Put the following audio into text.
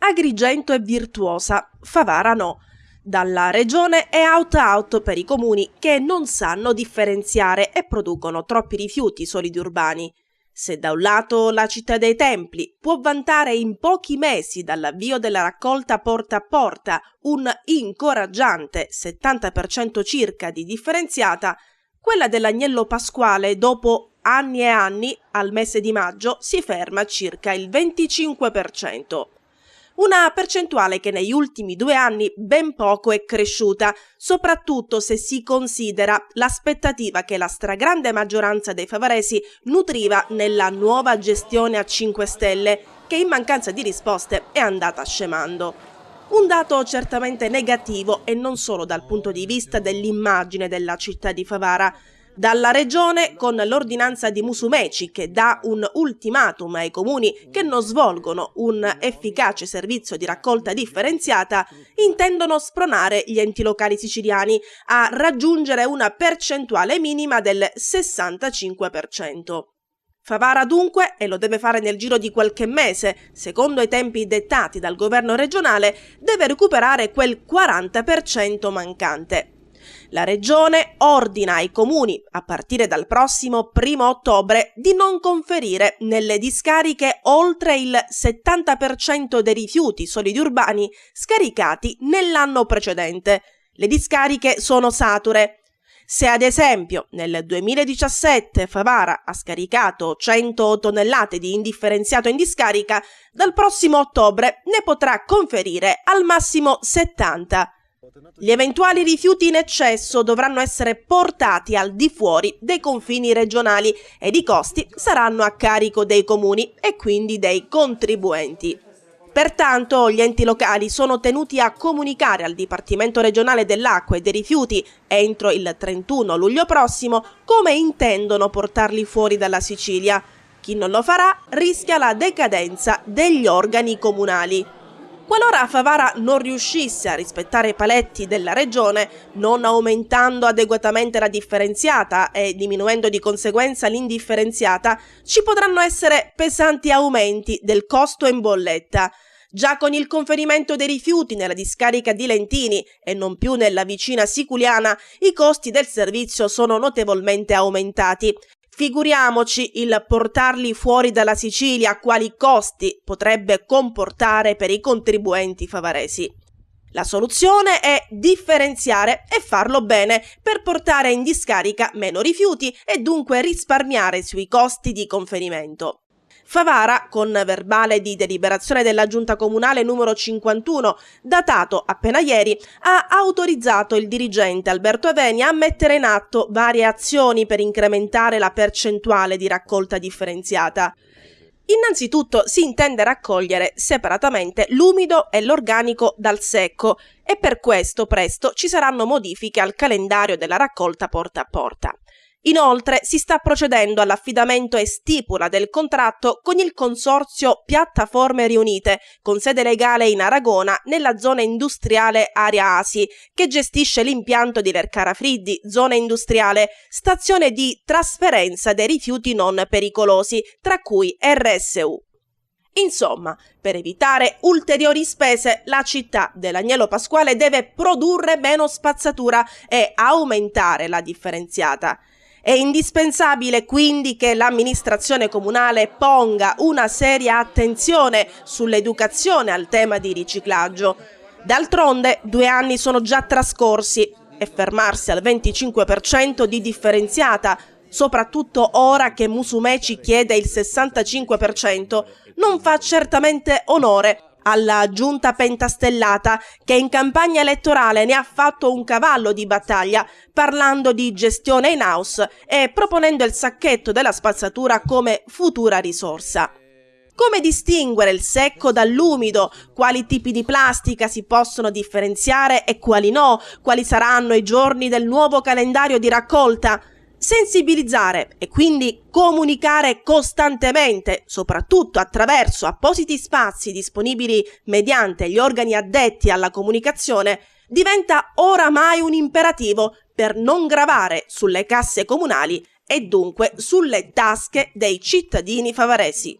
Agrigento è virtuosa, Favara no. Dalla regione è out per i comuni che non sanno differenziare e producono troppi rifiuti solidi urbani. Se da un lato la città dei Templi può vantare in pochi mesi dall'avvio della raccolta porta a porta un incoraggiante 70% circa di differenziata, quella dell'Agnello Pasquale dopo anni e anni al mese di maggio si ferma a circa il 25%. Una percentuale che negli ultimi 2 anni ben poco è cresciuta, soprattutto se si considera l'aspettativa che la stragrande maggioranza dei favaresi nutriva nella nuova gestione a 5 Stelle, che in mancanza di risposte è andata scemando. Un dato certamente negativo e non solo dal punto di vista dell'immagine della città di Favara. Dalla regione con l'ordinanza di Musumeci che dà un ultimatum ai comuni che non svolgono un efficace servizio di raccolta differenziata, intendono spronare gli enti locali siciliani a raggiungere una percentuale minima del 65%. Favara dunque, e lo deve fare nel giro di qualche mese, secondo i tempi dettati dal governo regionale, deve recuperare quel 40% mancante. La Regione ordina ai comuni, a partire dal prossimo 1° ottobre, di non conferire nelle discariche oltre il 70% dei rifiuti solidi urbani scaricati nell'anno precedente. Le discariche sono sature. Se ad esempio nel 2017 Favara ha scaricato 100 tonnellate di indifferenziato in discarica, dal prossimo ottobre ne potrà conferire al massimo 70. Gli eventuali rifiuti in eccesso dovranno essere portati al di fuori dei confini regionali ed i costi saranno a carico dei comuni e quindi dei contribuenti. Pertanto gli enti locali sono tenuti a comunicare al Dipartimento regionale dell'acqua e dei rifiuti entro il 31 luglio prossimo come intendono portarli fuori dalla Sicilia. Chi non lo farà rischia la decadenza degli organi comunali. Qualora Favara non riuscisse a rispettare i paletti della regione, non aumentando adeguatamente la differenziata e diminuendo di conseguenza l'indifferenziata, ci potranno essere pesanti aumenti del costo in bolletta. Già con il conferimento dei rifiuti nella discarica di Lentini e non più nella vicina Siculiana, i costi del servizio sono notevolmente aumentati. Figuriamoci il portarli fuori dalla Sicilia, quali costi potrebbe comportare per i contribuenti favaresi. La soluzione è differenziare e farlo bene per portare in discarica meno rifiuti e dunque risparmiare sui costi di conferimento. Favara, con verbale di deliberazione della Giunta Comunale numero 51, datato appena ieri, ha autorizzato il dirigente Alberto Avenia a mettere in atto varie azioni per incrementare la percentuale di raccolta differenziata. Innanzitutto si intende raccogliere separatamente l'umido e l'organico dal secco e per questo presto ci saranno modifiche al calendario della raccolta porta a porta. Inoltre si sta procedendo all'affidamento e stipula del contratto con il consorzio Piattaforme Riunite, con sede legale in Aragona, nella zona industriale Area Asi, che gestisce l'impianto di Lercara Friddi, zona industriale, stazione di trasferenza dei rifiuti non pericolosi, tra cui RSU. Insomma, per evitare ulteriori spese, la città dell'Agnello Pasquale deve produrre meno spazzatura e aumentare la differenziata. È indispensabile quindi che l'amministrazione comunale ponga una seria attenzione sull'educazione al tema di riciclaggio. D'altronde 2 anni sono già trascorsi e fermarsi al 25% di differenziata, soprattutto ora che Musumeci chiede il 65%, non fa certamente onore alla giunta pentastellata che in campagna elettorale ne ha fatto un cavallo di battaglia parlando di gestione in house e proponendo il sacchetto della spazzatura come futura risorsa. Come distinguere il secco dall'umido? Quali tipi di plastica si possono differenziare e quali no? Quali saranno i giorni del nuovo calendario di raccolta? Sensibilizzare e quindi comunicare costantemente, soprattutto attraverso appositi spazi disponibili mediante gli organi addetti alla comunicazione, diventa oramai un imperativo per non gravare sulle casse comunali e dunque sulle tasche dei cittadini favaresi.